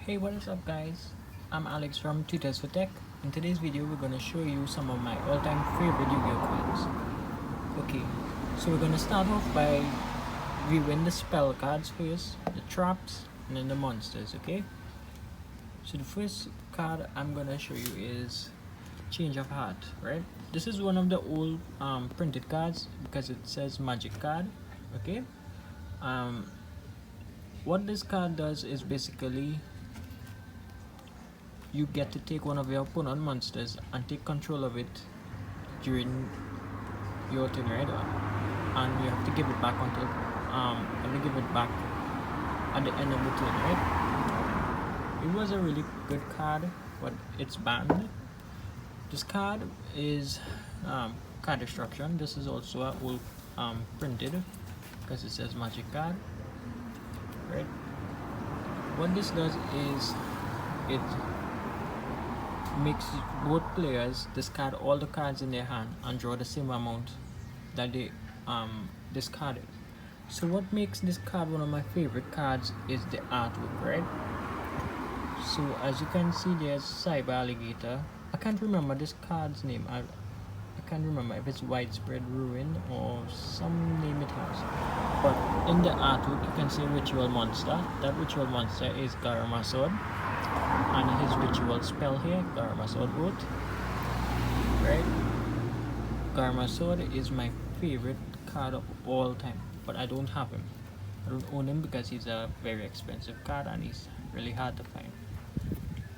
Hey, what is up guys? I'm Alex from Tutors for Tech. In today's video we're gonna show you some of my all-time favorite Yu-Gi-Oh cards. Okay, so we're gonna start off by viewing the spell cards first, the traps, and then the monsters, okay? So the first card I'm gonna show you is Change of Heart, right? This is one of the old printed cards because it says magic card, okay? What this card does is basically you get to take one of your opponent monsters and take control of it during your turn, right? And you have to give it back until give it back at the end of the turn, right? It was a really good card, but it's banned. This card is card destruction. This is also a old printed because it says magic card, right? What this does is it makes both players discard all the cards in their hand and draw the same amount that they discarded. So what makes this card one of my favorite cards is the artwork, right? So as you can see, there's Cyber Alligator. I can't remember this card's name. I can't remember if it's Widespread Ruin or some name it has. But in the artwork you can see Ritual Monster. That Ritual Monster is Garamasod, and his ritual spell here, Garamasod Oath, right? Garamasod is my favorite card of all time, but I don't have him. I don't own him because he's a very expensive card and he's really hard to find.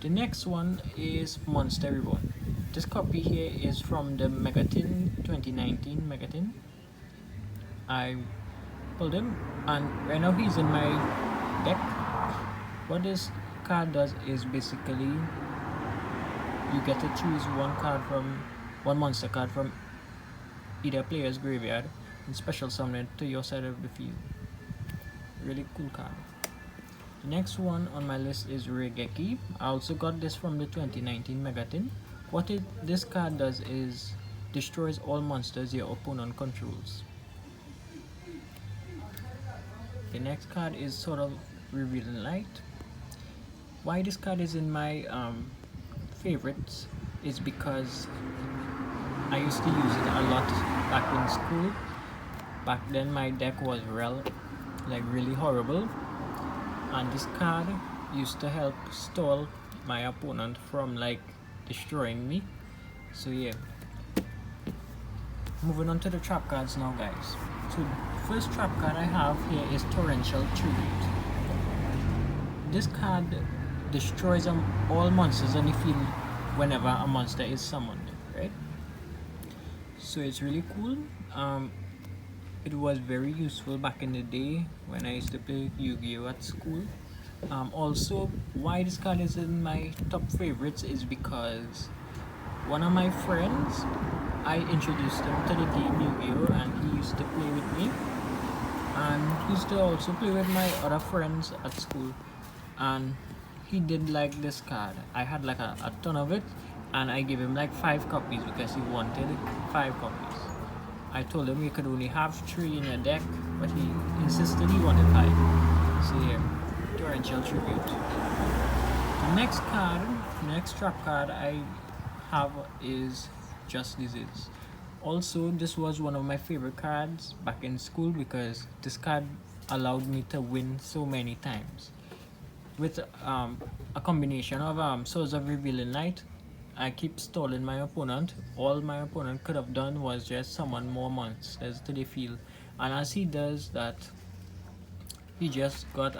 The next one is Monster Reborn. This copy here is from the Megatin 2019 Megatin. I pulled him and right now he's in my deck. What this card does is basically you get to choose one monster card from either player's graveyard and special summon it to your side of the field. Really cool card. The next one on my list is Regeki. I also got this from the 2019 Megatin. What this card does is destroys all monsters your opponent controls. The next card is Sword of Revealing Light. Why this card is in my favorites is because I used to use it a lot back in school. Back then my deck was really horrible, and this card used to help stall my opponent from destroying me. So yeah, moving on to the trap cards now guys. So the first trap card I have here is Torrential Tribute. This card destroys all monsters on the field whenever a monster is summoned, right? So it's really cool. It was very useful back in the day when I used to play Yu-Gi-Oh at school. Also, why this card is in my top favorites is because one of my friends, I introduced him to the game Yu-Gi-Oh and he used to play with me, and he used to also play with my other friends at school, and he did like this card. I had a ton of it and I gave him 5 copies because he wanted 5 copies. I told him you could only have 3 in your deck, but he insisted he wanted 5. So yeah, Torrential Tribute. The next trap card I have is Just Lizards. Also, this was one of my favorite cards back in school because this card allowed me to win so many times. With a combination of Swords of Revealing Light, I keep stalling my opponent. All my opponent could have done was just summon more monsters to the field, and as he does that, he just got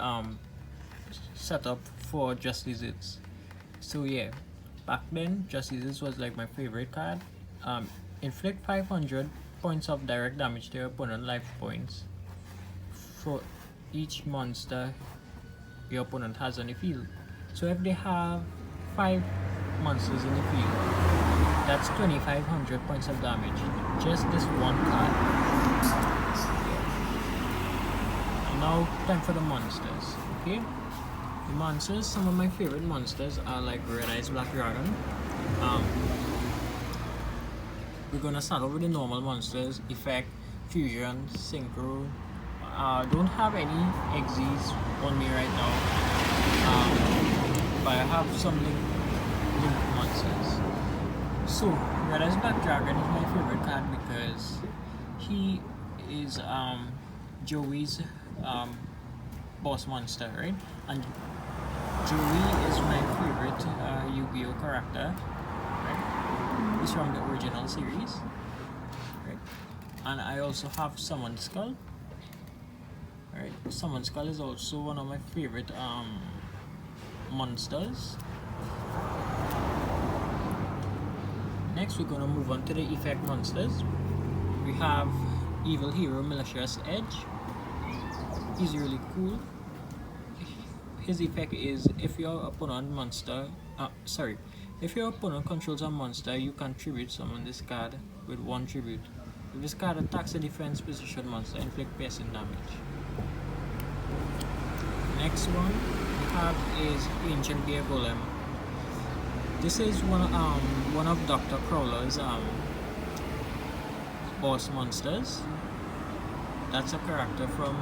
set up for Just Lizards. So yeah, back then Just Lizards was my favorite card. Inflict 500 points of direct damage to your opponent life points for each monster your opponent has on the field. So if they have 5 monsters in the field, that's 2500 points of damage. Just this one card. And now time for the monsters. Okay, the monsters, some of my favorite monsters are Red Eyes Black Dragon. We're gonna start off with the normal monsters: Effect, Fusion, Synchro. Don't have any XZs on me right now. but I have some link monsters. So Red as Black Dragon is my favorite card because he is Joey's boss monster, right? And Joey is my favorite Yu-Gi-Oh character, right? He's from the original series, right? And I also have Summon Skull. Right, Summon Skull is also one of my favorite monsters. Next, we're gonna move on to the effect monsters. We have Evil Hero Malicious Edge. He's really cool. His effect is if your opponent controls a monster, you can tribute summon this card with 1 tribute. If this card attacks a defense position monster, inflict piercing damage. Next one we have is Ancient Gear Golem. This is one of Dr. Crowler's boss monsters. That's a character from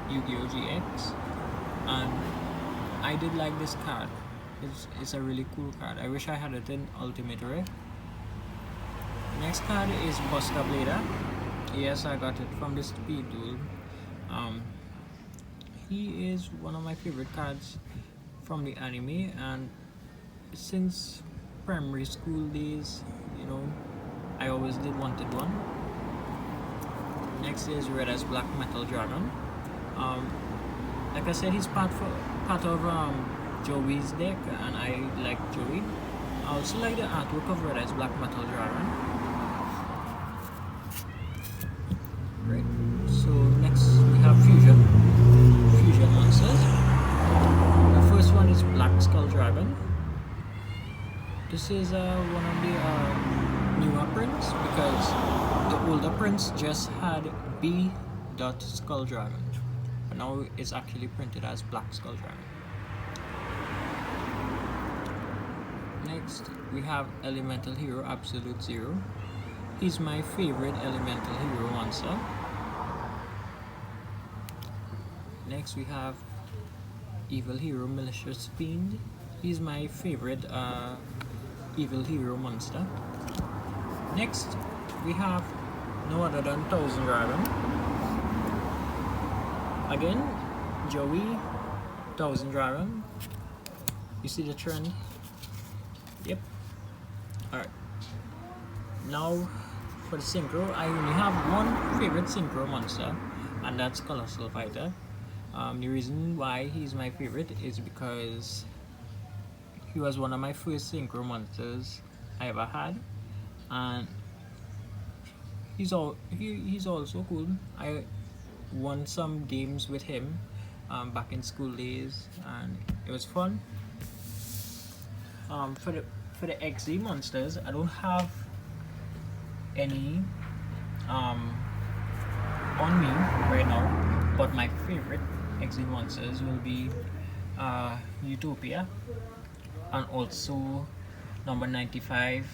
Yu-Gi-Oh! GX, and I did like this card. It's a really cool card. I wish I had it in Ultimate Rare. Next card is Buster Blader. Yes, I got it from the Speed Duel. He is one of my favorite cards from the anime, and since primary school days, I always did wanted one. Next is Red as Black Metal Dragon. Like I said, he's part of Joey's deck, and I like Joey. I also like the artwork of Red as Black Metal Dragon. Right. So next we have Fusion monsters. The first one is Black Skull Dragon. This is one of the newer prints because the older prints just had B. Skull Dragon, but now it's actually printed as Black Skull Dragon. Next we have Elemental Hero Absolute Zero. He's my favorite Elemental Hero monster. Next we have Evil Hero Malicious Fiend. He's my favorite Evil Hero monster. Next we have no other than Thousand Dragon. Again, Joey, Thousand Dragon. You see the trend? Yep. Alright. Now for the synchro, I only have one favorite synchro monster, and that's Colossal Fighter. The reason why he's my favorite is because he was one of my first synchro monsters I ever had, and he's also cool. I won some games with him back in school days, and it was fun. For the XZ monsters, I don't have any on me right now, but my favorite XZ monsters will be Utopia, and also number 95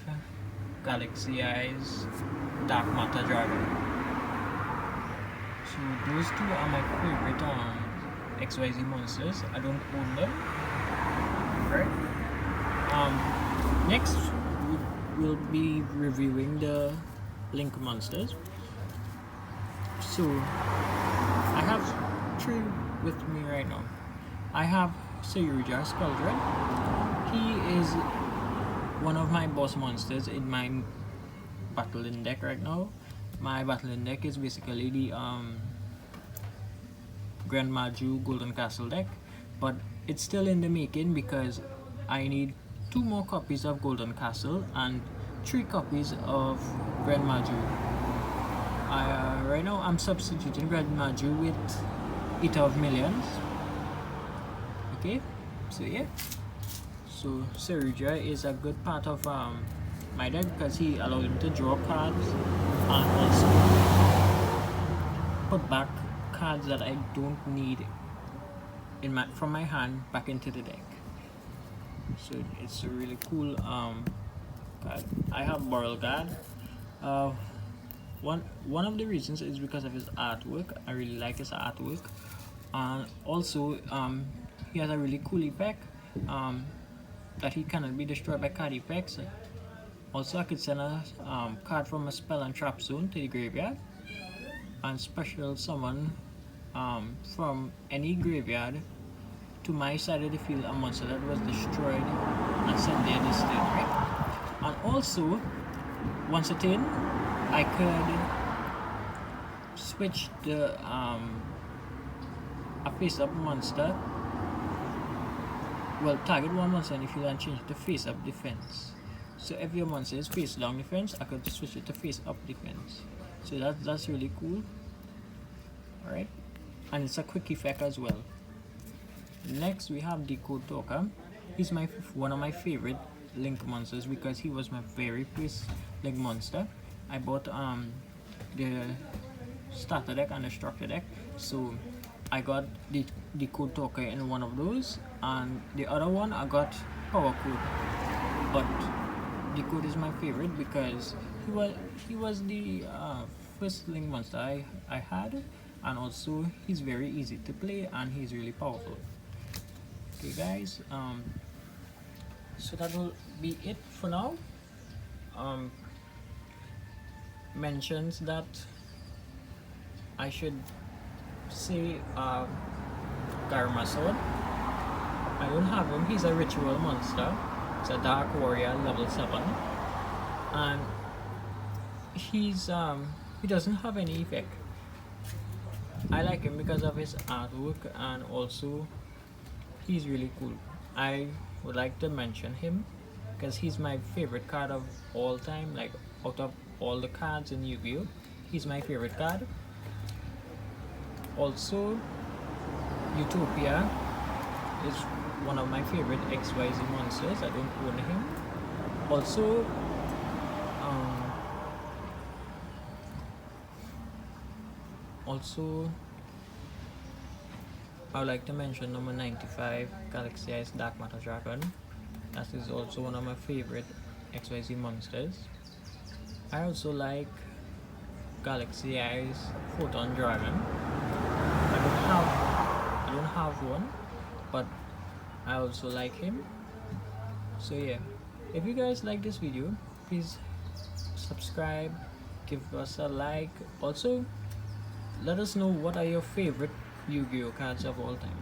Galaxy Eyes Dark Matter Dragon. So those two are my favorite XYZ monsters. I don't own them. Right? Next we'll be reviewing the Link monsters. So I have 3 with me right now. I have Seirija Skuldred. He is one of my boss monsters in my battling deck right now. My battling deck is basically the Grand Maju Golden Castle deck, but it's still in the making because I need 2 more copies of Golden Castle and 3 copies of Grand Maju. Right now I'm substituting Grand Maju with Eater of Millions. Okay, so yeah. So Seirija is a good part of my deck because he allows me to draw cards and also put back cards that I don't need from my hand back into the deck. So it's a really cool card. I have Borrelgard. One of the reasons is because of his artwork. I really like his artwork, and also he has a really cool effect. that he cannot be destroyed by card effects. Also, I could send a card from a spell and trap zone to the graveyard and special summon from any graveyard to my side of the field a monster that was destroyed and send there this turn, right? And also, once a turn, I could switch the a face-up monster. Well, target one monster in the field and change it to face-up defense. So if your monster is face-down defense, I could switch it to face-up defense. So that's really cool. Alright, and it's a quick effect as well. Next we have Decode Talker. He's one of my favorite Link monsters because he was my very first Link monster. I bought the starter deck and the structure deck, so I got the Decode Talker in one of those, and the other one I got Power Code. But Decode is my favorite because he was the first Link monster I had, and also he's very easy to play and he's really powerful. Okay guys, so that will be it for now. Mentions that I should say Garmasod. I don't have him, he's a ritual monster. It's a Dark Warrior level 7, and he's he doesn't have any effect. I like him because of his artwork, and also he's really cool. I would like to mention him because he's my favorite card of all time. Like, out of all the cards in Yu-Gi-Oh, he's my favorite card. Also, Utopia is one of my favorite XYZ monsters. I don't own him. Also, I would like to mention number 95, Galaxy Eyes Dark Matter Dragon. That is also one of my favorite XYZ monsters. I also like Galaxy Eyes Photon Dragon. I don't have one, but I also like him. So yeah, if you guys like this video, please subscribe, give us a like. Also, let us know what are your favorite Yu-Gi-Oh cards of all time.